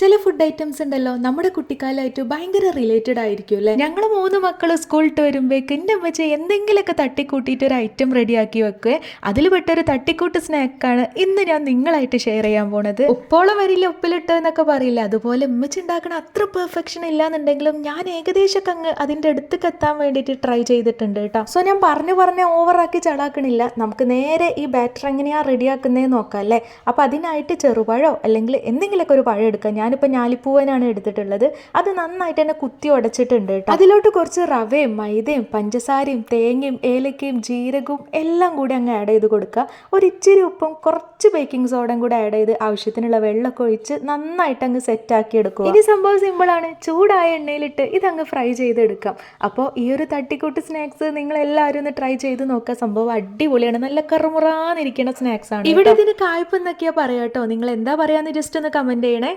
ചില food items ഉണ്ടല്ലോ നമ്മുടെ കുട്ടിക്കാലമായിട്ട് ഭയങ്കര റിലേറ്റഡ് ആയിരിക്കും അല്ലേ. ഞങ്ങൾ 3 മക്കൾ സ്കൂളിട്ട് വരുമ്പോഴേക്ക് എൻ്റെ അമ്മച്ചി എന്തെങ്കിലുമൊക്കെ തട്ടിക്കൂട്ടിയിട്ട് ഒരു ഐറ്റം റെഡിയാക്കി വെക്കുക. അതിൽ പെട്ടൊരു തട്ടിക്കൂട്ട് സ്നാക്കാണ് ഇന്ന് ഞാൻ നിങ്ങളായിട്ട് ഷെയർ ചെയ്യാൻ പോണത്. ഉപ്പോളം വരില്ല ഉപ്പിലിട്ട് എന്നൊക്കെ പറയില്ല, അതുപോലെ ഉമ്മച്ചി ഉണ്ടാക്കണ അത്ര പെർഫെക്ഷൻ ഇല്ലാന്നുണ്ടെങ്കിലും ഞാൻ ഏകദേശമൊക്കെ അങ്ങ് അതിൻ്റെ അടുത്തേക്ക് എത്താൻ വേണ്ടിയിട്ട് ട്രൈ ചെയ്തിട്ടുണ്ട് കേട്ടോ. സോ ഞാൻ പറഞ്ഞ് ഓവറാക്കി ചടാക്കണില്ല, നമുക്ക് നേരെ ഈ ബാറ്റർ എങ്ങനെയാണ് റെഡിയാക്കുന്നതെന്ന് നോക്കാം അല്ലേ. അപ്പോൾ അതിനായിട്ട് ചെറുപഴോ അല്ലെങ്കിൽ എന്തെങ്കിലുമൊക്കെ ഒരു പഴം എടുക്കാം. ഞാനിപ്പോൾ ഞാലിപ്പൂവനാണ് എടുത്തിട്ടുള്ളത്. അത് നന്നായിട്ട് തന്നെ കുത്തി ഉടച്ചിട്ടുണ്ട് കേട്ടോ. അതിലോട്ട് കുറച്ച് റവയും മൈദയും പഞ്ചസാരയും തേങ്ങയും ഏലക്കയും ജീരകവും എല്ലാം കൂടി അങ്ങ് ആഡ് ചെയ്ത് കൊടുക്കുക. ഒരു ഇച്ചിരി ഉപ്പും കുറച്ച് ബേക്കിംഗ് സോഡയും കൂടെ ആഡ് ചെയ്ത് ആവശ്യത്തിനുള്ള വെള്ളമൊക്കെ ഒഴിച്ച് നന്നായിട്ട് അങ്ങ് സെറ്റാക്കി എടുക്കുക. ഇനി സംഭവം സിമ്പിളാണ്, ചൂടായ എണ്ണയിലിട്ട് ഇതങ്ങ് ഫ്രൈ ചെയ്തെടുക്കാം. അപ്പോൾ ഈ ഒരു തട്ടിക്കൂട്ട് സ്നാക്സ് നിങ്ങൾ എല്ലാവരും ഒന്ന് ട്രൈ ചെയ്ത് നോക്കുക. സംഭവം അടിപൊളിയാണ്, നല്ല കറുമുറാന്നിരിക്കുന്ന സ്നാക്സ് ആണ്. ഇവിടെ ഇതിന് കായ്പെന്നൊക്കെയാ പറയാട്ടോ, നിങ്ങൾ എന്താ പറയാന്ന് ജസ്റ്റ് ഒന്ന് കമന്റ് ചെയ്യണേ.